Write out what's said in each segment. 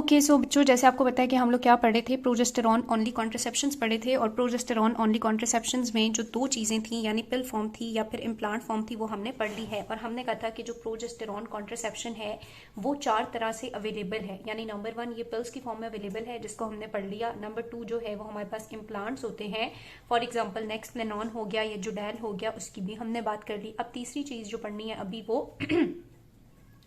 Okay so बच्चों, जैसे आपको पता है कि हम लोग क्या पढ़े थे, प्रोजेस्टेरॉन ओनली कॉन्ट्रासेप्शंस पढ़े थे। और प्रोजेस्टेरॉन ओनली कॉन्ट्रासेप्शंस में जो दो चीज़ें थी, यानी पिल फॉर्म थी या फिर इम्प्लांट फॉर्म थी, वो हमने पढ़ ली है। और हमने कहा था कि जो प्रोजेस्टेरॉन कॉन्ट्रासेप्शन है वो 4 तरह से अवेलेबल है। यानी नंबर 1 ये पिल्स की फॉर्म में अवेलेबल है, जिसको हमने पढ़ लिया। नंबर 2 जो है वो हमारे पास इम्प्लांट्स होते हैं, फॉर एग्जाम्पल नेक्सप्लेनॉन हो गया या जुडैल हो गया, उसकी भी हमने बात कर ली। अब तीसरी चीज़ जो पढ़नी है अभी वो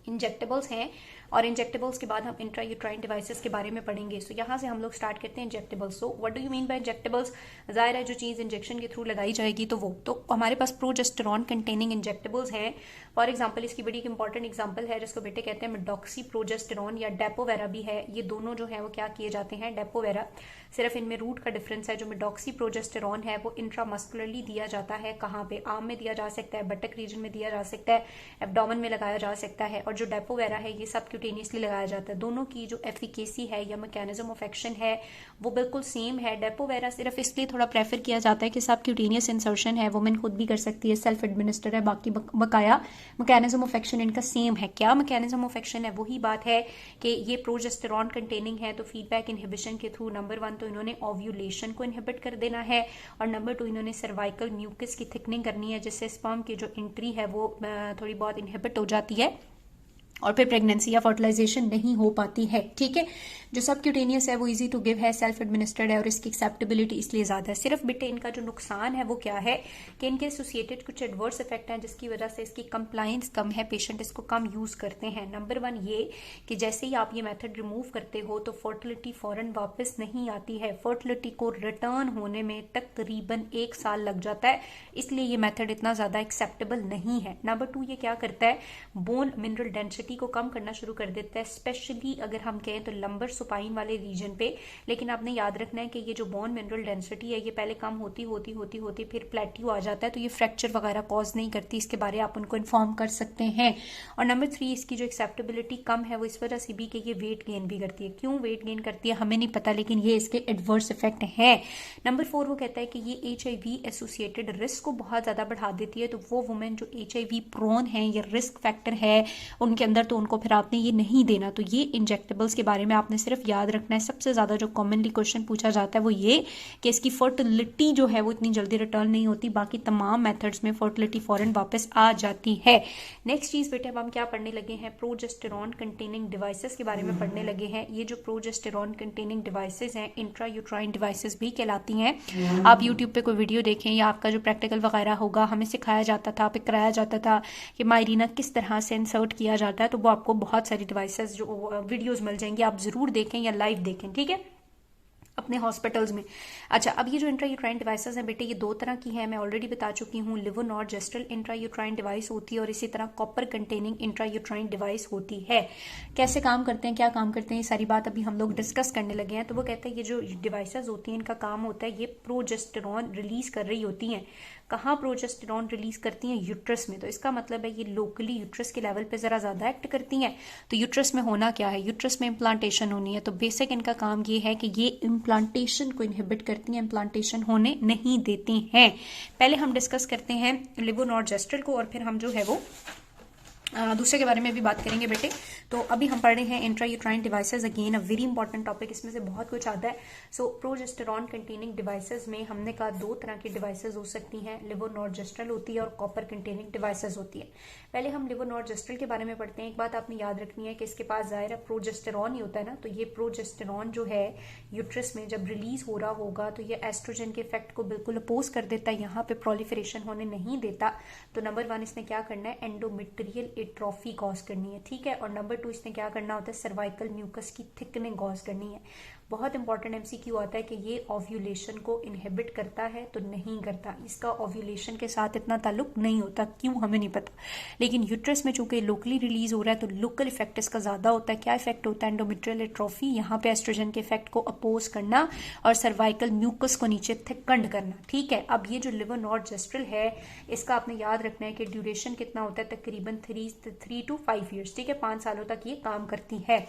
इंजेक्टेबल्स हैं। और इंजेक्टेबल्स के बाद हम इंट्रायूट्राइन डिवाइसेस के बारे में पढ़ेंगे। सो यहाँ से हम लोग स्टार्ट करते हैं injectables. So what do you mean by injectables? जाहिर है जो चीज़ इंजेक्शन के थ्रू लगाई जाएगी तो हमारे पास प्रोजेस्टेरॉन कंटेनिंग इंजेक्टेबल्स हैं। फॉर एग्जाम्पल इसकी बड़ी एक इंपॉर्टेंट एग्जाम्पल है जिसको बेटे कहते हैं मिडॉक्सी प्रोजेस्टेरॉन या डेपोवेरा भी है। ये दोनों जो है वो क्या किए जाते हैं, डेपोवेरा। सिर्फ इनमें रूट का डिफरेंस है। जो मिडॉक्सी प्रोजेस्टेरॉन है वो इंट्रामस्कुलरली दिया जाता है। कहाँ पे? आर्म में दिया जा सकता है, बटक रीजन में दिया जा सकता है, एब्डोमेन में लगाया जा सकता है। और जो डेपोवेरा है ये सबक्यूटेनियसली लगाया जाता है। दोनों की जो एफिकेसी है या मैकेनिज्म ऑफ एक्शन है वो बिल्कुल सेम है। डेपोवेरा सिर्फ इसलिए थोड़ा प्रेफर किया जाता है कि सबक्यूटेनियस इंसर्शन है, वुमेन खुद भी कर सकती है, सेल्फ एडमिनिस्टर है। बाकी बकाया मैकेनिज्म ऑफ एक्शन इनका सेम है। क्या मैकेनिज्म ऑफ एक्शन है? वही बात है कि ये प्रोजेस्टेरॉन कंटेनिंग है, तो फीडबैक इनहिबिशन के थ्रू नंबर 1 तो इन्होंने ओव्यूलेशन को इनहिबिट कर देना है, और नंबर 2 इन्होंने सर्वाइकल म्यूकस की थिकनिंग करनी है, जिससे स्पर्म की जो एंट्री है वो थोड़ी बहुत इनहिबिट हो जाती है और फिर प्रेगनेंसी या फर्टिलाइजेशन नहीं हो पाती है। ठीक है, जो सबक्यूटेनियस है वो इजी टू गिव है, सेल्फ एडमिनिस्टर्ड है, और इसकी एक्सेप्टेबिलिटी इसलिए ज्यादा है। सिर्फ बेटे इनका जो नुकसान है वो क्या है कि इनके एसोसिएटेड कुछ एडवर्स इफेक्ट हैं जिसकी वजह से इसकी कंप्लायंस कम है, पेशेंट इसको कम यूज करते हैं। नंबर 1 ये कि जैसे ही आप ये मेथड रिमूव करते हो तो फर्टिलिटी फौरन वापस नहीं आती है। फर्टिलिटी को रिटर्न होने में तकरीबन 1 साल लग जाता है, इसलिए ये मेथड इतना ज्यादा एक्सेप्टेबल नहीं है। नंबर 2 ये क्या करता है, बोन मिनरल डेंसिटी को कम करना शुरू कर देता है, स्पेशली अगर हम कहें तो लंबर सुपाइन वाले रीजन पे। लेकिन आपने याद रखना है कि ये जो बोन मिनरल डेंसिटी है ये पहले कम होती होती होती होती फिर प्लेट्यू आ जाता है, तो ये फ्रैक्चर वगैरह कॉज नहीं करती। इसके बारे आप उनको इन्फॉर्म कर सकते हैं। और नंबर 3 इसकी जो एक्सेप्टेबिलिटी कम है वो इस वजह से भी कि ये वेट गेन भी करती है। क्यों वेट गेन करती है हमें नहीं पता, लेकिन ये इसके एडवर्स इफेक्ट है। नंबर 4 वो कहता है कि ये HIV एसोसिएटेड रिस्क को बहुत ज्यादा बढ़ा देती है। तो वो वुमेन जो HIV प्रोन है या रिस्क फैक्टर है उनके अंदर, तो उनको फिर आपने ये नहीं देना। तो ये इंजेक्टेबल्स के बारे में आपने सिर्फ याद रखना है। सबसे ज्यादा जो कॉमनली क्वेश्चन पूछा जाता है वो ये कि इसकी फर्टिलिटी जो है वो इतनी जल्दी रिटर्न नहीं होती, बाकी तमाम मेथड्स में फर्टिलिटी फौरन वापस आ जाती है। नेक्स्ट चीज बेटे अब हम क्या पढ़ने लगे हैं, प्रोजेस्टेरॉन कंटेनिंग डिवाइसेस के बारे में पढ़ने लगे हैं। ये जो प्रोजेस्टेरॉन कंटेनिंग डिवाइसेस हैं इंट्रायूट्राइन डिवाइसेस भी कहलाती हैं। आप यूट्यूब पे कोई वीडियो देखें या आपका जो प्रैक्टिकल वगैरह होगा, हमें सिखाया जाता था, कराया जाता था कि मायरीना किस तरह से इंसर्ट किया जाता है, तो वो आपको बहुत सारी डिवाइसेस जो वीडियोस मिल जाएंगी, आप जरूर देखें या लाइव देखें। ठीक है, अपने हॉस्पिटल्स में। अच्छा, अब ये जो इंट्रायूट्राइन डिवाइसेस हैं बेटे ये 2 तरह की हैं, मैं ऑलरेडी बता चुकी हूँ। लिवोनॉर्जेस्ट्रल इंट्रायूट्राइन डिवाइस होती है और इसी तरह कॉपर कंटेनिंग इंट्रायूट्राइन डिवाइस होती है। कैसे काम करते हैं, क्या काम करते हैं, ये सारी बात अभी हम लोग डिस्कस करने लगे हैं। तो वो कहते हैं ये जो डिवाइसेस होती हैं इनका काम होता है ये प्रोजेस्टेरॉन रिलीज कर रही होती हैं। कहाँ प्रोजेस्टेरॉन रिलीज करती हैं? यूट्रस में। तो इसका मतलब है ये लोकली यूट्रस के लेवल पे जरा ज्यादा एक्ट करती हैं। तो यूट्रस में होना क्या है, यूट्रस में इम्प्लांटेशन होनी है, तो बेसिक इनका काम ये है कि ये इम्प्लांटेशन को इनहिबिट करती हैं, इम्प्लांटेशन होने नहीं देती हैं। पहले हम डिस्कस करते हैं लिवोनॉर्जेस्ट्रल को और फिर हम जो है वो दूसरे के बारे में भी बात करेंगे बेटे। तो अभी हम पढ़ रहे हैं intrauterine devices, again a very important topic, इसमें से बहुत कुछ आता है। सो प्रोजेस्टेरॉन कंटेनिंग डिवाइसेस में हमने कहा 2 तरह की डिवाइसेस हो सकती हैं, लिवोनॉर्जेस्ट्रल होती है और कॉपर कंटेनिंग डिवाइसेस होती है। पहले हम लिवोनॉर्जेस्ट्रल के बारे में पढ़ते हैं। एक बात आपने याद रखनी है कि इसके पास जाहिर प्रोजेस्टेरॉन ही होता है ना, तो ये प्रोजेस्टेरॉन जो है यूट्रस में जब रिलीज हो रहा होगा तो ये एस्ट्रोजन के इफेक्ट को बिल्कुल अपोज कर देता है, यहाँ पे प्रोलिफरेशन होने नहीं देता। तो नंबर 1 इसने क्या करना है, एंडोमेट्रियल एट्रोफी कॉज करनी है। ठीक है, और नंबर 2 इसने क्या करना होता है, सर्वाइकल म्यूकस की थिकनिंग कॉज करनी है। बहुत इंपॉर्टेंट MCQ आता है कि ये ओव्यूलेशन को इनहिबिट करता है तो नहीं करता, इसका ओव्यूलेशन के साथ इतना ताल्लुक नहीं होता, क्यों हमें नहीं पता। लेकिन यूट्रस में चूंकि लोकली रिलीज हो रहा है तो लोकल इफेक्ट इसका ज्यादा होता है। क्या इफेक्ट होता है, एंडोमेट्रियल एट्रोफी, यहाँ पे एस्ट्रोजन के इफेक्ट को अपोज करना और सर्वाइकल म्यूकस को नीचे थिकंड करना। ठीक है, अब ये जो लिवोनॉर्जेस्ट्रल है इसका आपने याद रखना है कि ड्यूरेशन कितना होता है, तकरीबन 3 to 5 ईयर्स। ठीक है, 5 सालों तक ये काम करती है।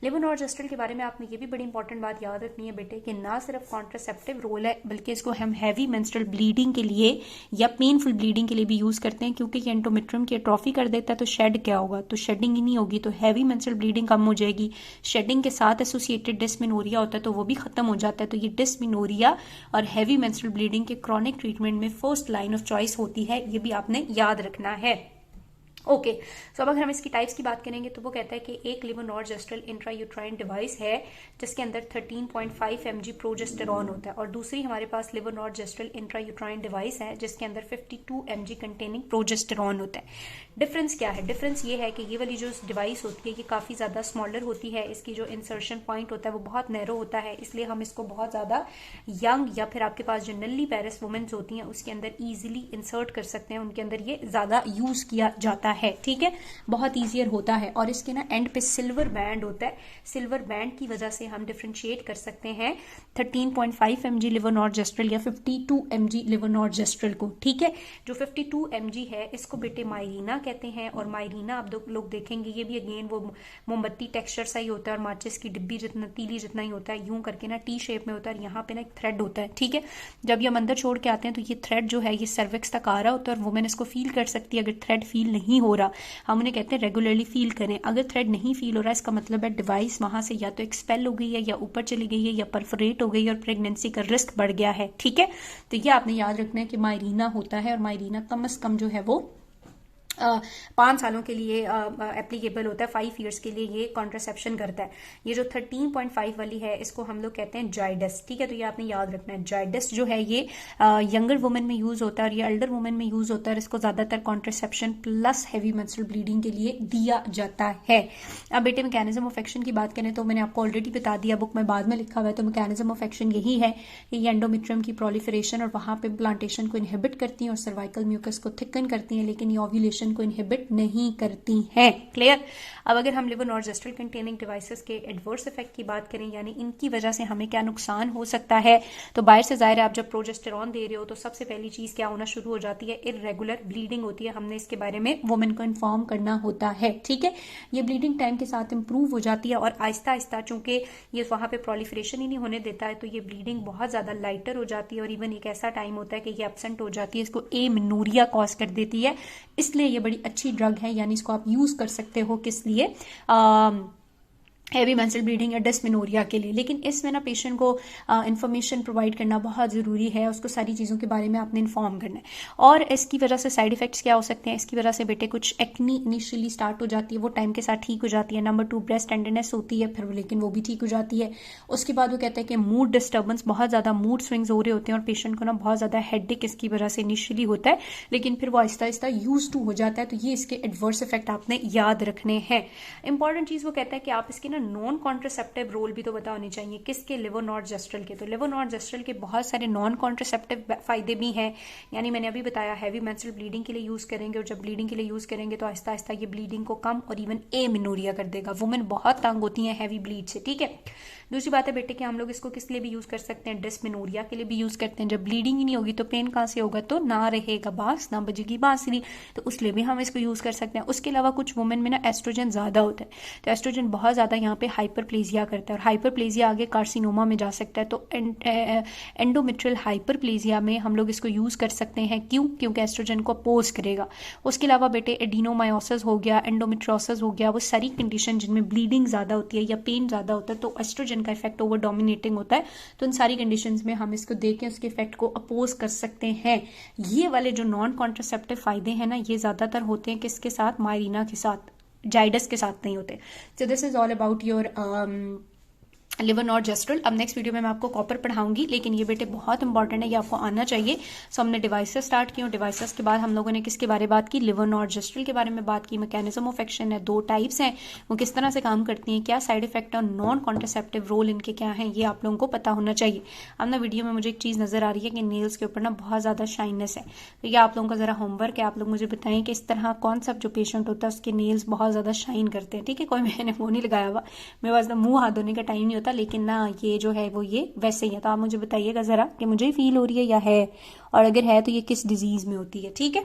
लिवोनॉर्जेस्ट्रल के बारे में आपने ये भी बड़ी इंपॉर्टेंट बात बात याद रखनी है बेटे कि ना सिर्फ कॉन्ट्रासेप्टिव रोल है बल्कि इसको हम हैवी मेंस्ट्रुअल ब्लीडिंग के लिए या पेनफुल ब्लीडिंग के लिए भी यूज करते हैं, क्योंकि ये एंडोमेट्रियम की एट्रोफी कर देता है। तो शेड क्या होगा, तो शेडिंग ही नहीं होगी, तो हैवी मेंस्ट्रुअल ब्लीडिंग कम हो जाएगी। शेडिंग के साथ एसोसिएटेड डिस्मेनोरिया होता है तो वो भी खत्म हो जाता है। तो ये डिस्मेनोरिया और हैवी मेंस्ट्रुअल ब्लीडिंग के क्रॉनिक ट्रीटमेंट में फर्स्ट लाइन ऑफ चॉइस होती है, ये भी आपने याद रखना है। ओके, सो अब अगर हम इसकी टाइप्स की बात करेंगे तो वो कहता है कि एक लेवोनॉर्जेस्ट्रल इंट्रायूट्राइन डिवाइस है जिसके अंदर 13.5 mg प्रोजेस्टेरॉन होता है, और दूसरी हमारे पास लेवोनॉर्जेस्ट्रल इंट्रायूट्राइन डिवाइस है जिसके अंदर 52 mg कंटेनिंग प्रोजेस्टेरॉन होता है। डिफरेंस क्या है, डिफरेंस ये है कि ये वाली जो डिवाइस होती है ये काफ़ी ज़्यादा स्मॉलर होती है, इसकी जो इंसर्शन पॉइंट होता है वो बहुत नैरो होता है, इसलिए हम इसको बहुत ज़्यादा यंग या फिर आपके पास जो नल्ली पैरिस वुमेन्स होती हैं उसके अंदर ईजिली इंसर्ट कर सकते हैं, उनके अंदर ये ज़्यादा यूज़ किया जाता है। ठीक है, बहुत ईजियर होता है, और इसके ना एंड पे सिल्वर बैंड होता है। सिल्वर बैंड की वजह से हम डिफ्रेंशिएट कर सकते हैं 13.5 mg लेवोनॉर्जेस्ट्रल या 52 mg लेवोनॉर्जेस्ट्रल को। ठीक है, जो 52 mg है इसको बेटे मायरीना कहते हैं, और मायरीना आप लोग देखेंगे ये भी अगेन वो मोमबत्ती टेक्सचर सा ही होता है, और माचिस की डिब्बी जितना तीली जितना ही होता है, यूं करके ना टी शेप में होता है, और यहाँ पे ना एक थ्रेड होता है। ठीक है, जब ये हम अंदर छोड़ के आते हैं तो ये थ्रेड जो है ये सर्विक्स तक आ रहा होता है, और वुमेन इसको फील कर सकती है। अगर थ्रेड फील नहीं हो रहा, हम उन्हें कहते हैं रेगुलरली फील करें। अगर थ्रेड नहीं फील हो रहा है इसका मतलब है डिवाइस वहां से या तो एक्सपेल हो गई है या ऊपर चली गई है या परफोरेट हो गई है और प्रेगनेंसी का रिस्क बढ़ गया है। ठीक है, तो ये आपने याद रखना है कि मायरीना होता है, और मायरीना कम से कम जो है वो 5 सालों के लिए एप्लीकेबल होता है, 5 ईयर्स के लिए ये कॉन्ट्रासेप्शन करता है। ये जो 13.5 वाली है इसको हम लोग कहते हैं जाइडस। ठीक है, तो ये आपने याद रखना है। जाइडस जो है ये यंगर वुमेन में यूज होता है और ये एल्डर वुमेन में यूज होता है, इसको ज्यादातर contraception plus heavy menstrual bleeding के लिए दिया जाता है। अब बेटे मैकेनिज्म ऑफ एक्शन की बात करें तो मैंने आपको ऑलरेडी बता दिया, बुक में बाद में लिखा हुआ है। तो मैकेनिज्म ऑफ एक्शन यही है कि ये एंडोमेट्रियम की प्रोलिफरेशन और वहां पे प्लांटेशन को इनहिबिट करती हैं और सर्वाइकल म्यूकस को थिकन करती हैं, लेकिन ये ओव्यूलेशन को इनहिबिट नहीं करती हैं। क्लियर। अब अगर हम लेवोनॉर्जेस्ट्रल कंटेनिंग डिवाइसेस के एडवर्स इफेक्ट की बात करें, यानी इनकी वजह से हमें क्या नुकसान हो सकता है, तो बाहर से जाहिर है आप जब प्रोजेस्टेरॉन दे रहे हो तो सबसे पहली चीज क्या होना शुरू हो जाती है, इर्रेगुलर ब्लीडिंग होती है। हमने इसके बारे में वुमेन को इन्फॉर्म करना होता है। ठीक है, ये ब्लीडिंग टाइम के साथ इंप्रूव हो जाती है और आहिस्ता आहिस्ता चूंकि ये वहां पे प्रोलिफरेशन ही नहीं होने देता है तो ये ब्लीडिंग बहुत ज्यादा लाइटर हो जाती है, और इवन एक ऐसा टाइम होता है कि ये एब्सेंट हो जाती है, इसको एमेनोरिया कॉज कर देती है। इसलिए ये बड़ी अच्छी ड्रग है, यानी इसको आप यूज कर सकते हो किस लिए, हैवी मेंस्ट्रुअल ब्लीडिंग या डिस्मेनोरिया के लिए। लेकिन इसमें ना पेशेंट को इन्फॉर्मेशन प्रोवाइड करना बहुत ज़रूरी है, उसको सारी चीज़ों के बारे में आपने इन्फॉर्म करना है। और इसकी वजह से साइड इफेक्ट्स क्या हो सकते हैं, इसकी वजह से बेटे कुछ एक्नी इनिशियली स्टार्ट हो जाती है, वो टाइम के साथ ठीक हो जाती है। नंबर 2 ब्रेस्ट टेंडरनेस होती है फिर, लेकिन वो भी ठीक हो जाती है। उसके बाद वो कहते हैं कि मूड डिस्टर्बेंस, बहुत ज़्यादा मूड स्विंग्स हो रहे होते हैं और पेशेंट को ना बहुत ज़्यादा हेडेक इसकी वजह से इनिशियली होता है, लेकिन फिर वो आहिस्ता आहिस्ता यूज टू हो जाता है। तो ये इसके एडवर्स इफेक्ट आपने याद रखने हैं। इंपॉर्टेंट चीज़ वो कहता है कि आप इसके ना नॉन कॉन्ट्रासेप्टिव रोल भी तो पता होने चाहिए। किसके, लेवोनॉर्जेस्ट्रल के। तो लेवोनॉर्जेस्ट्रल के बहुत सारे नॉन कॉन्ट्रासेप्टिव फायदे भी हैं, यानी मैंने अभी बताया हैवी मेंस्ट्रुअल ब्लीडिंग के लिए यूज करेंगे, और जब ब्लीडिंग के लिए यूज करेंगे तो आहिस्ता आहिस्ता ये ब्लीडिंग को कम और इवन एमेनोरिया कर देगा। वुमेन बहुत तंग होती हैं हैवी ब्लीड से। ठीक है, दूसरी बात है बेटे कि हम लोग इसको किस लिए भी यूज कर सकते हैं, डिस्मेनोरिया के लिए भी यूज करते हैं। जब ब्लीडिंग ही नहीं होगी तो पेन कहाँ से होगा, तो ना रहेगा बांस ना बजेगी बांसुरी, तो उस लिए भी हम इसको यूज कर सकते हैं। उसके अलावा कुछ वुमेन में ना एस्ट्रोजन ज्यादा होता है, तो एस्ट्रोजन बहुत ज्यादा यहाँ पे हाइपरप्लेजिया करता है, और हाइपरप्लेजिया आगे कार्सिनोमा में जा सकता है। तो एंडोमेट्रियल हाइपरप्लेजिया में हम लोग इसको यूज कर सकते हैं। क्यों, क्योंकि एस्ट्रोजन को अपोज करेगा। उसके अलावा बेटे एडिनोमायोसिस हो गया, एंडोमेट्रियोसिस हो गया, वो सारी कंडीशन जिनमें ब्लीडिंग ज्यादा होती है या पेन ज्यादा होता है तो एस्ट्रोजन का इफेक्ट ओवर डोमिनेटिंग होता है, तो इन सारी कंडीशंस में हम इसको देके उसके इफेक्ट को अपोज कर सकते हैं। ये वाले जो नॉन कॉन्ट्रासेप्टिव फायदे हैं ना, ये ज्यादातर होते हैं किसके साथ, मायरीना के साथ, जाइडस के साथ नहीं होते। So this is all about your levonorgestrel. अब नेक्स्ट वीडियो में मैं आपको कॉपर पढ़ाऊंगी, लेकिन ये बेटे बहुत इंपॉर्टेंट है, ये आपको आना चाहिए। सो हमने डिवाइसेस स्टार्ट किए, डिवाइसेस के बाद हम लोगों ने किसके बारे में बात की, लेवोनॉर्जेस्ट्रल के बारे में बात की। मैकेनिज्म ऑफ एक्शन है, 2 टाइप्स हैं, वो किस तरह से काम करती हैं, क्या साइड इफेक्ट और नॉन कॉन्ट्रासेप्टिव रोल इनके क्या हैं, ये आप लोगों को पता होना चाहिए। अब ना वीडियो में मुझे एक चीज नजर आ रही है कि नेल्स के ऊपर ना बहुत ज्यादा शाइननेस है, तो ये आप लोगों का जरा होमवर्क है, आप लोग मुझे बताएं कि इस तरह कौन सा जो पेशेंट होता है उसके नेल्स बहुत ज्यादा शाइन करते हैं। ठीक है, कोई मैंने वो नहीं लगाया हुआ, मेरे पास मुंह हाथ धोने का टाइम नहीं होता, लेकिन ना ये जो है वो ये वैसे ही है। तो आप मुझे बताइएगा जरा कि मुझे फील हो रही है या है, और अगर है तो ये किस डिजीज में होती है। ठीक है।